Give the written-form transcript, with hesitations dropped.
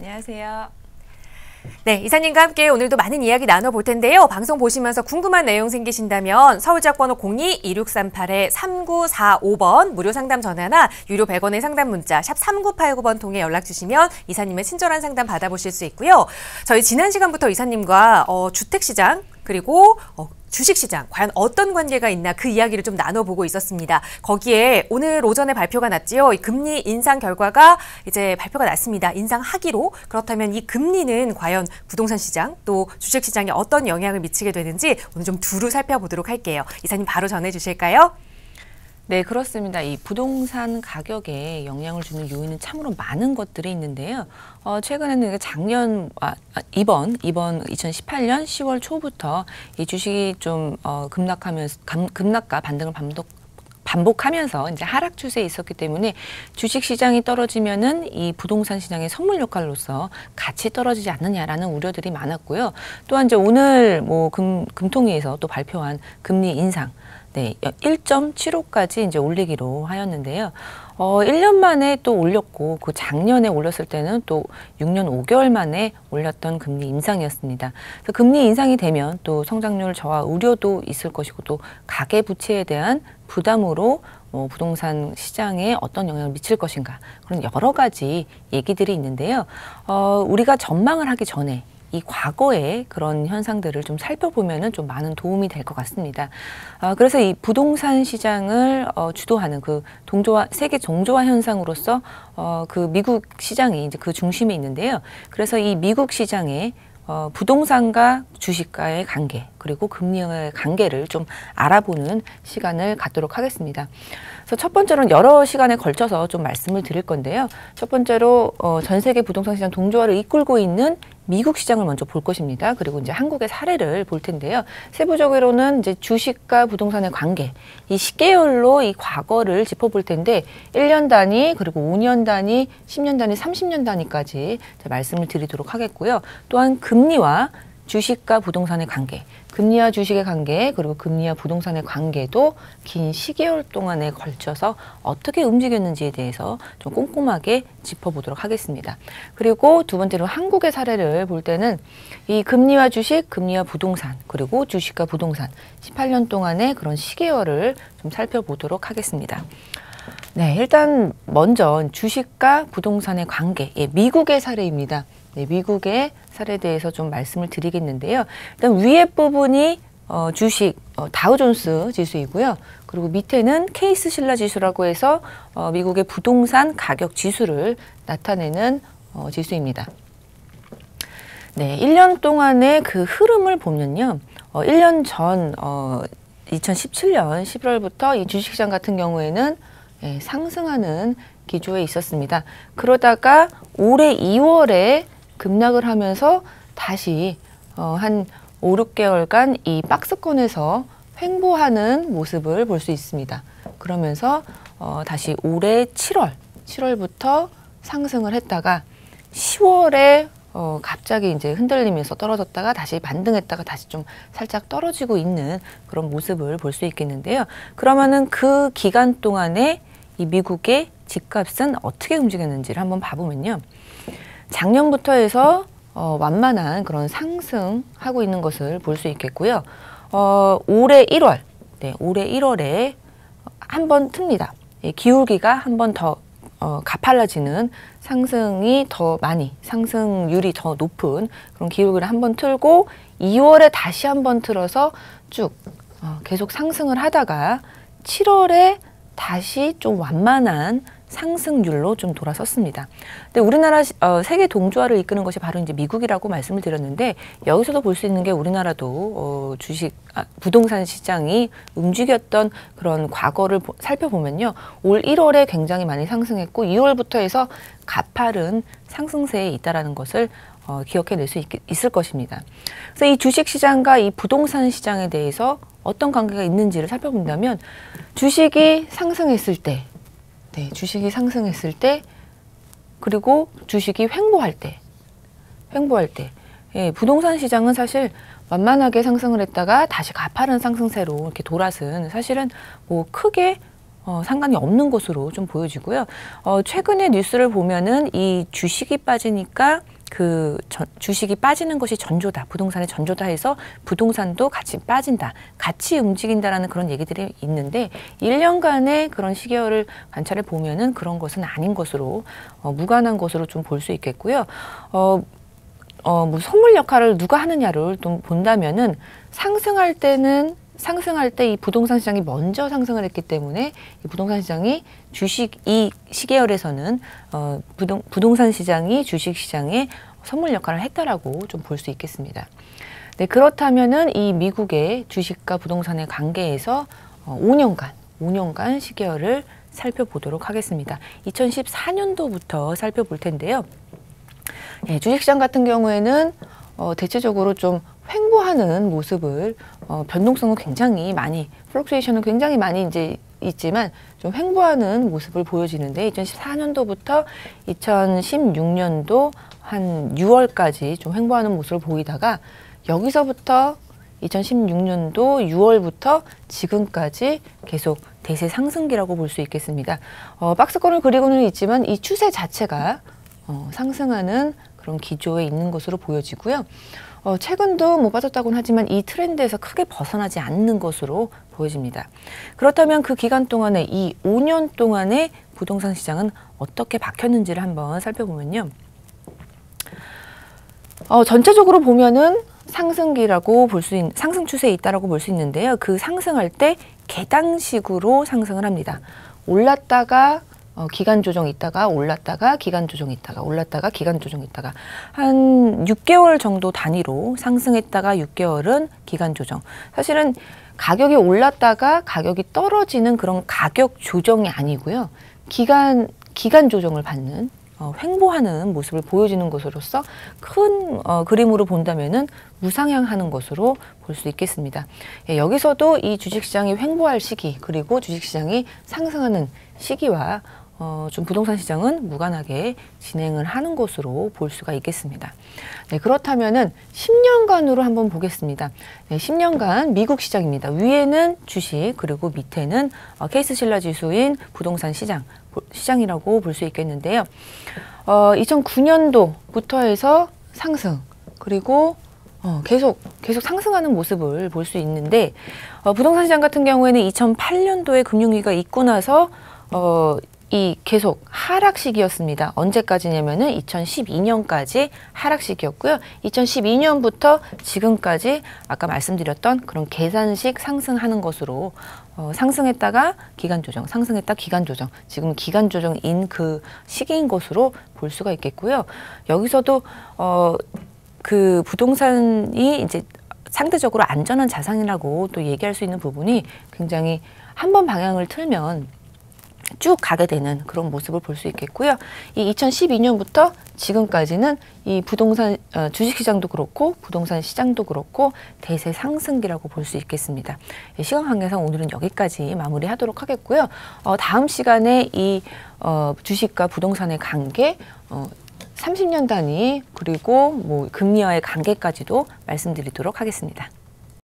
안녕하세요. 네, 이사님과 함께 오늘도 많은 이야기 나눠볼 텐데요. 방송 보시면서 궁금한 내용 생기신다면 서울지역번호 02-2638-3945번 무료 상담 전화나 유료 100원의 상담 문자 샵 3989번 통해 연락 주시면 이사님의 친절한 상담 받아보실 수 있고요. 저희 지난 시간부터 이사님과 주택시장 그리고 주식시장 과연 어떤 관계가 있나 그 이야기를 좀 나눠보고 있었습니다. 거기에 오늘 오전에 발표가 났지요. 이 금리 인상 결과가 이제 발표가 났습니다. 인상하기로. 그렇다면 이 금리는 과연 부동산 시장 또 주식시장에 어떤 영향을 미치게 되는지 오늘 좀 두루 살펴보도록 할게요. 이사님 바로 전해주실까요? 네, 그렇습니다. 이 부동산 가격에 영향을 주는 요인은 참으로 많은 것들이 있는데요. 최근에는 이번 2018년 10월 초부터 이 주식이 좀 급락과 반등을 반복하면서 이제 하락 추세에 있었기 때문에 주식 시장이 떨어지면은 이 부동산 시장의 선물 역할로서 같이 떨어지지 않느냐라는 우려들이 많았고요. 또한 이제 오늘 금통위에서 또 발표한 금리 인상, 네, 1.75까지 이제 올리기로 하였는데요. 1년 만에 또 올렸고, 그 작년에 올렸을 때는 또 6년 5개월 만에 올렸던 금리 인상이었습니다. 그래서 금리 인상이 되면 또 성장률 저하 우려도 있을 것이고, 또 가계 부채에 대한 부담으로 부동산 시장에 어떤 영향을 미칠 것인가, 그런 여러 가지 얘기들이 있는데요. 우리가 전망을 하기 전에 이 과거의 그런 현상들을 좀 살펴보면은 좀 많은 도움이 될 것 같습니다. 그래서 이 부동산 시장을 주도하는 그 세계 동조화 현상으로서 그 미국 시장이 이제 그 중심에 있는데요. 그래서 이 미국 시장의 부동산과 주식과의 관계, 그리고 금리의 관계를 좀 알아보는 시간을 갖도록 하겠습니다. 그래서 첫 번째로는 여러 시간에 걸쳐서 좀 말씀을 드릴 건데요. 첫 번째로 전 세계 부동산 시장 동조화를 이끌고 있는 미국 시장을 먼저 볼 것입니다. 그리고 이제 한국의 사례를 볼 텐데요. 세부적으로는 이제 주식과 부동산의 관계, 이 시계열로 이 과거를 짚어볼 텐데 1년 단위, 그리고 5년 단위, 10년 단위, 30년 단위까지 말씀을 드리도록 하겠고요. 또한 금리와 주식과 부동산의 관계, 금리와 주식의 관계, 그리고 금리와 부동산의 관계도 긴 시계열 동안에 걸쳐서 어떻게 움직였는지에 대해서 좀 꼼꼼하게 짚어보도록 하겠습니다. 그리고 두 번째로 한국의 사례를 볼 때는 이 금리와 주식, 금리와 부동산, 그리고 주식과 부동산 18년 동안의 그런 시계열을 좀 살펴보도록 하겠습니다. 네, 일단 먼저 주식과 부동산의 관계, 미국의 사례입니다. 네, 미국의 사례에 대해서 좀 말씀을 드리겠는데요. 일단 위에 부분이 주식 다우존스 지수이고요. 그리고 밑에는 케이스 실러 지수라고 해서 미국의 부동산 가격 지수를 나타내는 지수입니다. 네, 1년 동안의 그 흐름을 보면요. 1년 전 2017년 11월부터 이 주식시장 같은 경우에는 상승하는 기조에 있었습니다. 그러다가 올해 2월에 급락을 하면서 다시 한 5, 6개월간 이 박스권에서 횡보하는 모습을 볼 수 있습니다. 그러면서 다시 올해 7월부터 상승을 했다가 10월에 갑자기 이제 흔들리면서 떨어졌다가 다시 반등했다가 다시 좀 살짝 떨어지고 있는 그런 모습을 볼 수 있겠는데요. 그러면은 그 기간 동안에 이 미국의 집값은 어떻게 움직였는지를 한번 봐보면요. 작년부터 해서 완만한 그런 상승하고 있는 것을 볼 수 있겠고요. 올해 1월, 네, 올해 1월에 한 번 틉니다. 기울기가 한 번 더 가팔라지는 상승이 더 많이, 상승률이 더 높은 그런 기울기를 한 번 틀고 2월에 다시 한 번 틀어서 쭉 계속 상승을 하다가 7월에 다시 좀 완만한 상승률로 좀 돌아섰습니다. 근데 우리나라 세계 동조화를 이끄는 것이 바로 이제 미국이라고 말씀을 드렸는데 여기서도 볼 수 있는 게 우리나라도 부동산 시장이 움직였던 그런 과거를 살펴보면요. 올 1월에 굉장히 많이 상승했고 2월부터 해서 가파른 상승세에 있다라는 것을 기억해낼 수 있을 것입니다. 그래서 이 주식 시장과 이 부동산 시장에 대해서 어떤 관계가 있는지를 살펴본다면 주식이 상승했을 때, 네, 주식이 상승했을 때, 그리고 주식이 횡보할 때, 부동산 시장은 사실 완만하게 상승을 했다가 다시 가파른 상승세로 이렇게 돌아선 사실은 뭐 크게 상관이 없는 것으로 좀 보여지고요. 최근에 뉴스를 보면은 이 주식이 빠지니까 주식이 빠지는 것이 전조다, 부동산의 전조다 해서 부동산도 같이 빠진다, 같이 움직인다라는 그런 얘기들이 있는데 1년간의 그런 시계열을 관찰해 보면은 그런 것은 아닌 것으로 무관한 것으로 좀 볼 수 있겠고요. 뭐 선물 역할을 누가 하느냐를 좀 본다면은 상승할 때 이 부동산 시장이 먼저 상승을 했기 때문에 이 부동산 시장이 이 시계열에서는 부동산 시장이 주식 시장에 선물 역할을 했다라고 좀 볼 수 있겠습니다. 네, 그렇다면은 이 미국의 주식과 부동산의 관계에서 5년간 시계열을 살펴보도록 하겠습니다. 2014년도부터 살펴볼 텐데요. 예, 주식시장 같은 경우에는 대체적으로 좀 횡보하는 모습을 변동성은 굉장히 많이, 플럭추에이션은 굉장히 많이 이제 있지만 좀 횡보하는 모습을 보여지는데 2014년도부터 2016년도 한 6월까지 좀 횡보하는 모습을 보이다가 여기서부터 2016년도 6월부터 지금까지 계속 대세 상승기라고 볼 수 있겠습니다. 박스권을 그리고는 있지만 이 추세 자체가 상승하는 그런 기조에 있는 것으로 보여지고요. 최근도 뭐 빠졌다고는 하지만 이 트렌드에서 크게 벗어나지 않는 것으로 보여집니다. 그렇다면 그 기간 동안에 이 5년 동안의 부동산 시장은 어떻게 바뀌었는지를 한번 살펴보면요. 전체적으로 보면은 상승기라고 볼 수 있는, 상승 추세에 있다라고 볼 수 있는데요. 그 상승할 때 계단식으로 상승을 합니다. 올랐다가 기간 조정 있다가 올랐다가 기간 조정 있다가 올랐다가 기간 조정 있다가 한 6개월 정도 단위로 상승했다가 6개월은 기간 조정. 사실은 가격이 올랐다가 가격이 떨어지는 그런 가격 조정이 아니고요. 기간 조정을 받는 횡보하는 모습을 보여주는 것으로서 큰 그림으로 본다면은 우상향하는 것으로 볼 수 있겠습니다. 예, 여기서도 이 주식시장이 횡보할 시기 그리고 주식시장이 상승하는 시기와 좀 부동산 시장은 무관하게 진행을 하는 것으로 볼 수가 있겠습니다. 네, 그렇다면은 10년간으로 한번 보겠습니다. 네, 10년간 미국 시장입니다. 위에는 주식 그리고 밑에는 케이스실러 지수인 부동산 시장이라고 볼 수 있겠는데요. 2009년도부터 해서 상승 그리고 계속 상승하는 모습을 볼 수 있는데 부동산 시장 같은 경우에는 2008년도에 금융위기가 있고 나서 이 계속 하락 시기였습니다. 언제까지냐면은 2012년까지 하락 시기였고요. 2012년부터 지금까지 아까 말씀드렸던 그런 계산식 상승하는 것으로 상승했다가 기간 조정, 상승했다 기간 조정, 지금 기간 조정인 그 시기인 것으로 볼 수가 있겠고요. 여기서도 그 부동산이 이제 상대적으로 안전한 자산이라고 또 얘기할 수 있는 부분이 굉장히 한번 방향을 틀면 쭉 가게 되는 그런 모습을 볼 수 있겠고요. 이 2012년부터 지금까지는 이 부동산 주식시장도 그렇고 부동산 시장도 그렇고 대세 상승기라고 볼 수 있겠습니다. 시간 관계상 오늘은 여기까지 마무리하도록 하겠고요. 다음 시간에 이 주식과 부동산의 관계 30년 단위 그리고 뭐 금리와의 관계까지도 말씀드리도록 하겠습니다.